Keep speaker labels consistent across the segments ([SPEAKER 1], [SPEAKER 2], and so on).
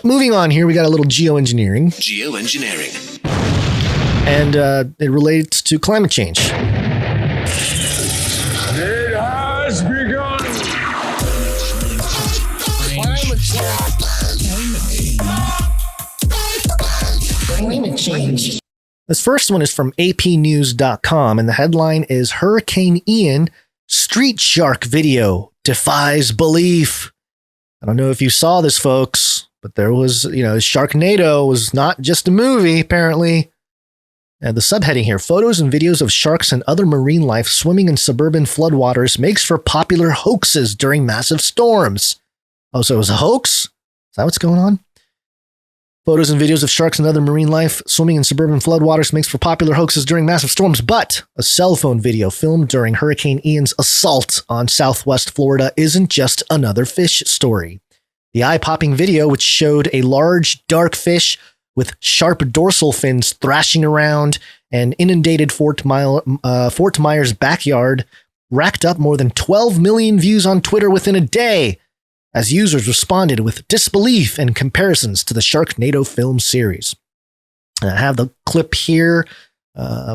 [SPEAKER 1] Moving on here, we got a little geoengineering.
[SPEAKER 2] Geoengineering.
[SPEAKER 1] And it relates to climate change.
[SPEAKER 3] It has begun.
[SPEAKER 1] Climate change. This first one is from apnews.com, and the headline is Hurricane Ian Street Shark Video Defies Belief. I don't know if you saw this, folks, but there was, Sharknado was not just a movie, apparently. And the subheading here, photos and videos of sharks and other marine life swimming in suburban floodwaters makes for popular hoaxes during massive storms. Oh, so it was a hoax? Is that what's going on? Photos and videos of sharks and other marine life swimming in suburban floodwaters makes for popular hoaxes during massive storms, but a cell phone video filmed during Hurricane Ian's assault on Southwest Florida isn't just another fish story. The eye-popping video, which showed a large, dark fish with sharp dorsal fins thrashing around an inundated Fort Myers backyard, racked up more than 12 million views on Twitter within a day, as users responded with disbelief and comparisons to the Sharknado film series. And I have the clip here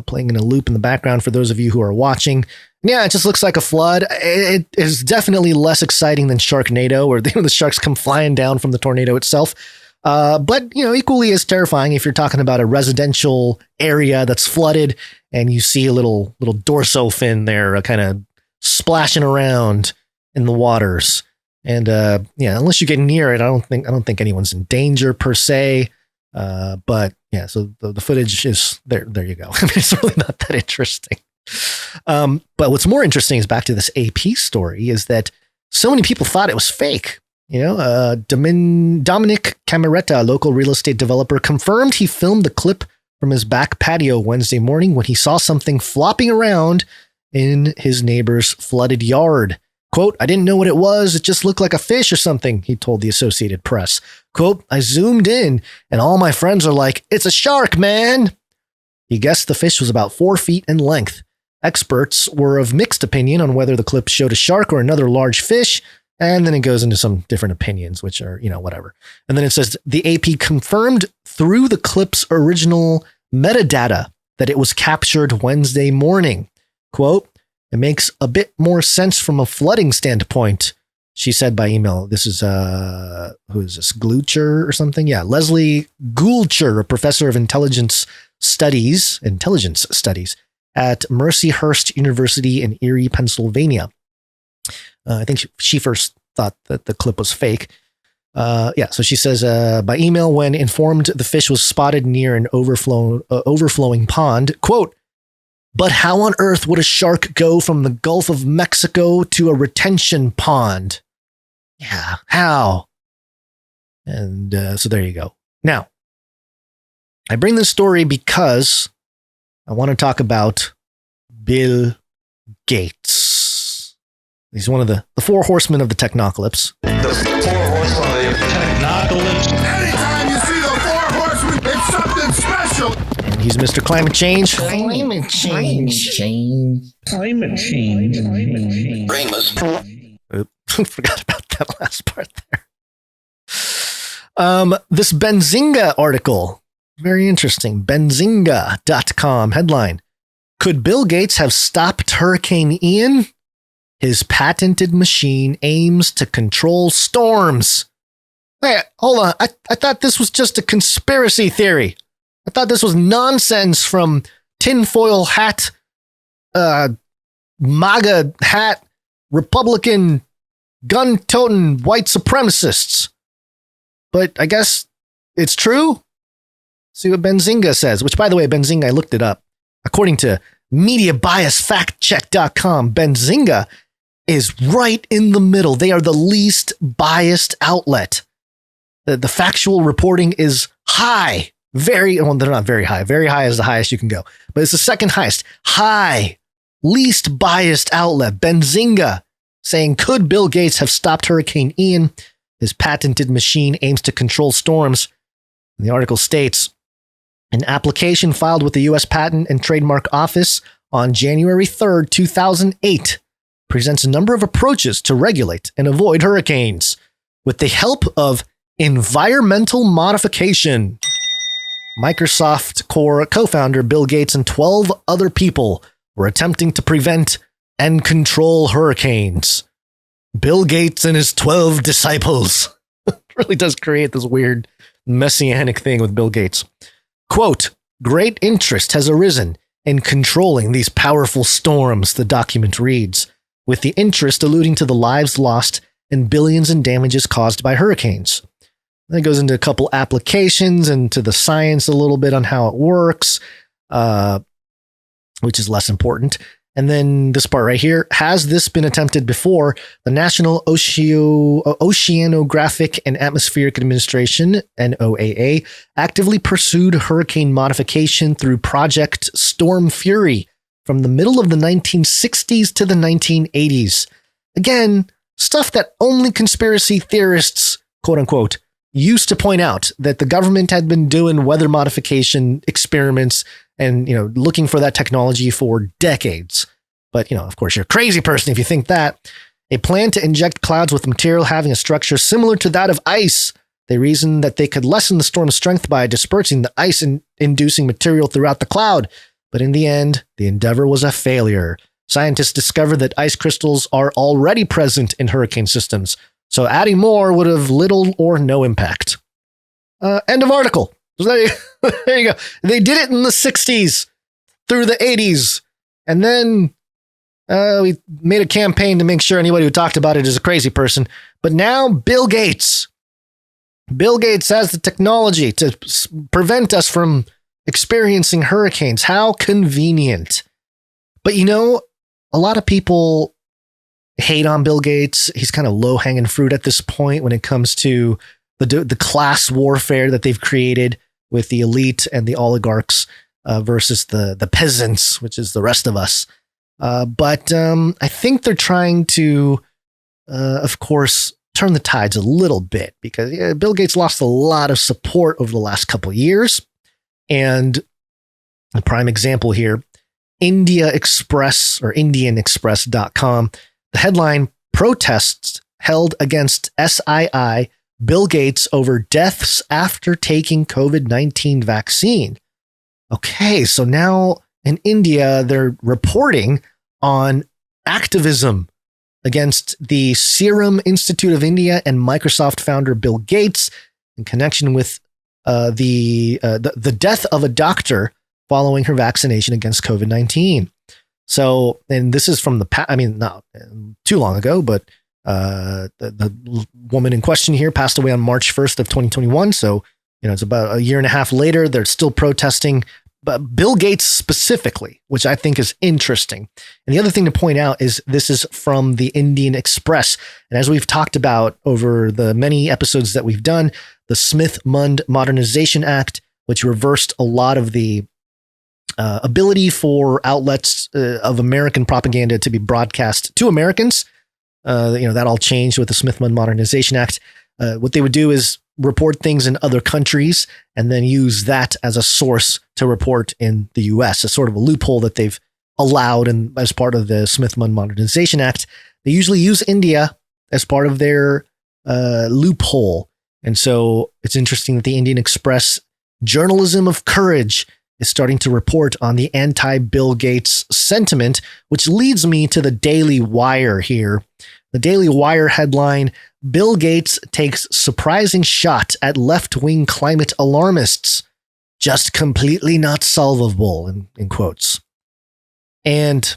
[SPEAKER 1] playing in a loop in the background for those of you who are watching. Yeah, it just looks like a flood. It is definitely less exciting than Sharknado, where the sharks come flying down from the tornado itself. But, equally as terrifying if you're talking about a residential area that's flooded and you see a little dorsal fin there kind of splashing around in the waters. And unless you get near it, I don't think anyone's in danger per se. But yeah, so the footage is there. There you go. I mean, it's really not that interesting. But what's more interesting is back to this AP story is that so many people thought it was fake. Dominic Cameretta, a local real estate developer, confirmed he filmed the clip from his back patio Wednesday morning when he saw something flopping around in his neighbor's flooded yard. Quote, I didn't know what it was. It just looked like a fish or something, he told the Associated Press. Quote, I zoomed in and all my friends are like, it's a shark, man. He guessed the fish was about 4 feet in length. Experts were of mixed opinion on whether the clip showed a shark or another large fish. And then it goes into some different opinions, which are, whatever. And then it says the AP confirmed through the clip's original metadata that it was captured Wednesday morning. Quote, it makes a bit more sense from a flooding standpoint, she said by email. This is, who is this, Glucher or something? Yeah, Leslie Gulcher, a professor of intelligence studies at Mercyhurst University in Erie, Pennsylvania. I think she first thought that the clip was fake. So she says, by email, when informed the fish was spotted near an overflowing pond, quote, but how on earth would a shark go from the Gulf of Mexico to a retention pond? Yeah, how? And so there you go. Now, I bring this story because I want to talk about Bill Gates. He's one of the four horsemen of the technocalypse.
[SPEAKER 4] The four horsemen of the technocalypse.
[SPEAKER 3] Anytime you see the four horsemen, it's something special.
[SPEAKER 1] And he's Mr. Climate Change.
[SPEAKER 5] Climate change.
[SPEAKER 4] Climate change.
[SPEAKER 2] Brainless.
[SPEAKER 1] Forgot about that last part there. This Benzinga article, very interesting. Benzinga.com headline. Could Bill Gates have stopped Hurricane Ian? His patented machine aims to control storms. Hey, hold on. I thought this was just a conspiracy theory. I thought this was nonsense from tinfoil hat, MAGA hat, Republican gun-toting white supremacists. But I guess it's true. See what Benzinga says, which, by the way, Benzinga, I looked it up. According to MediaBiasFactCheck.com, Benzinga is right in the middle. They are the least biased outlet. The factual reporting is high. They're not very high. Very high is the highest you can go. But it's the second highest. High. Least biased outlet. Benzinga saying, could Bill Gates have stopped Hurricane Ian? His patented machine aims to control storms. And the article states, an application filed with the U.S. Patent and Trademark Office on January 3rd, 2008, presents a number of approaches to regulate and avoid hurricanes. With the help of Environmental modification. Microsoft Core co-founder Bill Gates and 12 other people were attempting to prevent and control hurricanes. Bill Gates and his 12 disciples. It really does create this weird messianic thing with Bill Gates. Quote, great interest has arisen in controlling these powerful storms, the document reads, with the interest alluding to the lives lost and billions in damages caused by hurricanes. Then it goes into a couple applications and to the science a little bit on how it works, which is less important. And then this part right here, has this been attempted before? The National Oceanographic and Atmospheric Administration, NOAA, actively pursued hurricane modification through Project Storm Fury from the middle of the 1960s to the 1980s. Again, stuff that only conspiracy theorists, quote unquote, used to point out, that the government had been doing weather modification experiments and, looking for that technology for decades. But, of course, you're a crazy person if you think that. A plan to inject clouds with material having a structure similar to that of ice. They reasoned that they could lessen the storm's strength by dispersing the ice-inducing material throughout the cloud. But in the end, the endeavor was a failure. Scientists discovered that ice crystals are already present in hurricane systems, so adding more would have little or no impact. End of article. So there you go. They did it in the 60s through the 80s. And then we made a campaign to make sure anybody who talked about it is a crazy person. But now Bill Gates. Bill Gates has the technology to prevent us from experiencing hurricanes. How convenient. But a lot of people hate on Bill Gates. He's kind of low-hanging fruit at this point when it comes to the class warfare that they've created with the elite and the oligarchs versus the peasants, which is the rest of us. But I think they're trying to, of course, turn the tides a little bit because Bill Gates lost a lot of support over the last couple of years. And a prime example here, India Express or IndianExpress.com. The headline, protests held against SII, Bill Gates over deaths after taking COVID-19 vaccine. Okay, so now in India, they're reporting on activism against the Serum Institute of India and Microsoft founder Bill Gates in connection with the death of a doctor following her vaccination against COVID-19. So, and this is from not too long ago, but the woman in question here passed away on March 1st of 2021. So, it's about a year and a half later. They're still protesting, but Bill Gates specifically, which I think is interesting. And the other thing to point out is this is from the Indian Express. And as we've talked about over the many episodes that we've done, the Smith-Mundt Modernization Act, which reversed a lot of the ability for outlets of American propaganda to be broadcast to Americans. That all changed with the Smith-Mundt Modernization Act. What they would do is report things in other countries and then use that as a source to report in the US, a sort of a loophole that they've allowed and as part of the Smith-Mundt Modernization Act. They usually use India as part of their loophole. And so it's interesting that the Indian Express Journalism of Courage is starting to report on the anti-Bill Gates sentiment, which leads me to the Daily Wire here. The Daily Wire headline, Bill Gates takes surprising shot at left-wing climate alarmists. Just completely not solvable, in quotes. And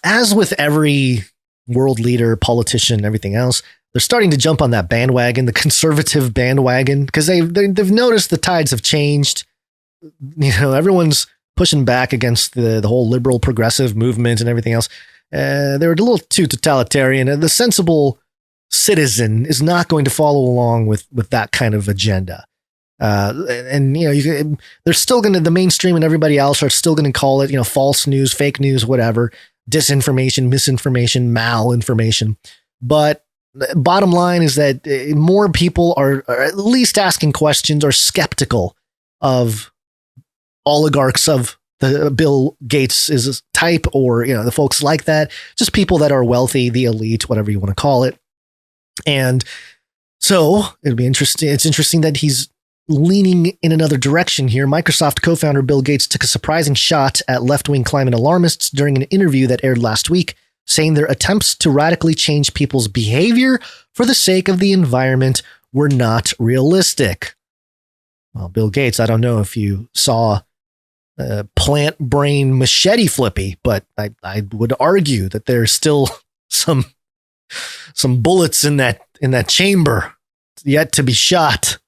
[SPEAKER 1] as with every world leader, politician, everything else, they're starting to jump on that bandwagon, the conservative bandwagon, because they've noticed the tides have changed. Everyone's pushing back against the whole liberal progressive movement and everything else. They're a little too totalitarian. The sensible citizen is not going to follow along with that kind of agenda. They're still going to, the mainstream and everybody else are still going to call it, false news, fake news, whatever, disinformation, misinformation, malinformation. But bottom line is that more people are at least asking questions or skeptical of oligarchs of the Bill Gates is type, or the folks like that, just people that are wealthy, the elite, whatever you want to call it. And So it'll be interesting. It's interesting that he's leaning in another direction here. Microsoft co-founder Bill Gates took a surprising shot at left-wing climate alarmists during an interview that aired last week, saying their attempts to radically change people's behavior for the sake of the environment were not realistic. Well, Bill Gates, I don't know if you saw Plant Brain Machete Flippy, but I would argue that there's still some bullets in that chamber yet to be shot.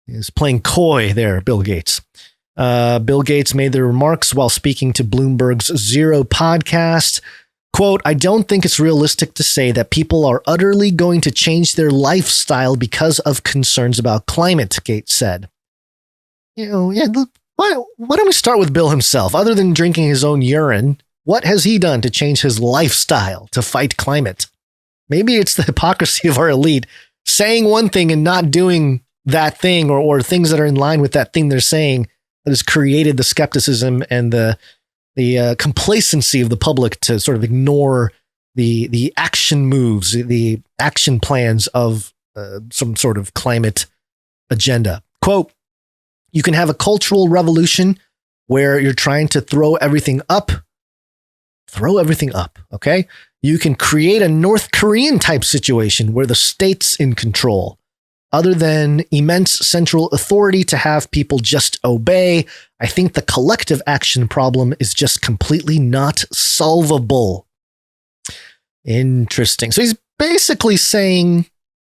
[SPEAKER 1] He's playing coy there, Bill Gates. Bill Gates made the remarks while speaking to Bloomberg's Zero podcast. Quote, I don't think it's realistic to say that people are utterly going to change their lifestyle because of concerns about climate, Gates said. Why don't we start with Bill himself? Other than drinking his own urine, what has he done to change his lifestyle to fight climate? Maybe it's the hypocrisy of our elite saying one thing and not doing that thing or things that are in line with that thing they're saying that has created the skepticism and the complacency of the public to sort of ignore the action moves, the action plans of some sort of climate agenda. Quote, you can have a cultural revolution where you're trying to throw everything up. Okay. You can create a North Korean type situation where the state's in control. Other than immense central authority to have people just obey, I think the collective action problem is just completely not solvable. Interesting. So he's basically saying,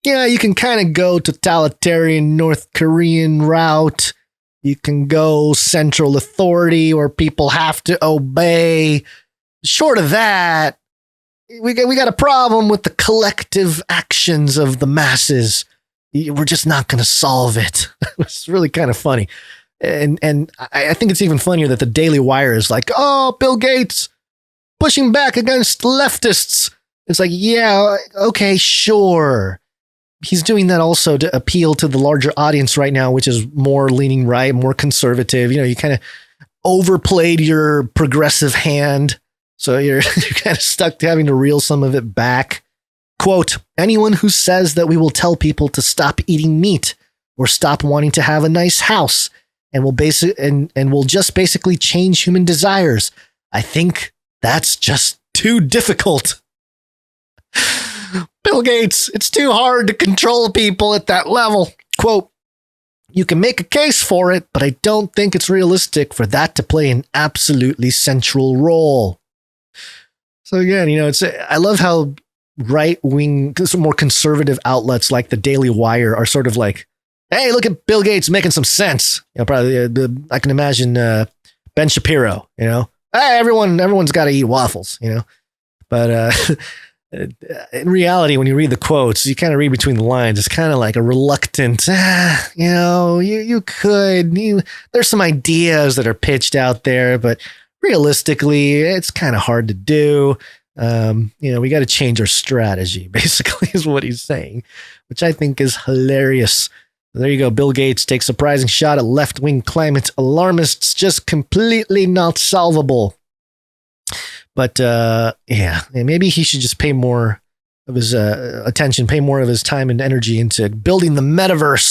[SPEAKER 1] yeah, you can kind of go totalitarian North Korean route. You can go central authority where people have to obey. Short of that, we got a problem with the collective actions of the masses. We're just not going to solve it. It's really kind of funny. And I think it's even funnier that the Daily Wire is like, oh, Bill Gates pushing back against leftists. It's like, yeah, okay, sure. He's doing that also to appeal to the larger audience right now, which is more leaning right, more conservative. You kind of overplayed your progressive hand. So you're kind of stuck to having to reel some of it back. Quote, anyone who says that we will tell people to stop eating meat or stop wanting to have a nice house and will just basically change human desires. I think that's just too difficult. Bill Gates, it's too hard to control people at that level. Quote, you can make a case for it, but I don't think it's realistic for that to play an absolutely central role. So again, I love how right-wing, some more conservative outlets like the Daily Wire are sort of like, hey, look at Bill Gates making some sense. Probably I can imagine Ben Shapiro, hey, everyone's got to eat waffles, But in reality, when you read the quotes, you kind of read between the lines. It's kind of like a reluctant, you could, there's some ideas that are pitched out there, but realistically, it's kind of hard to do. We got to change our strategy, basically, is what he's saying, which I think is hilarious. There you go. Bill Gates takes a surprising shot at left-wing climate alarmists, just completely not solvable. But maybe he should just pay more of his attention, pay more of his time and energy into building the metaverse.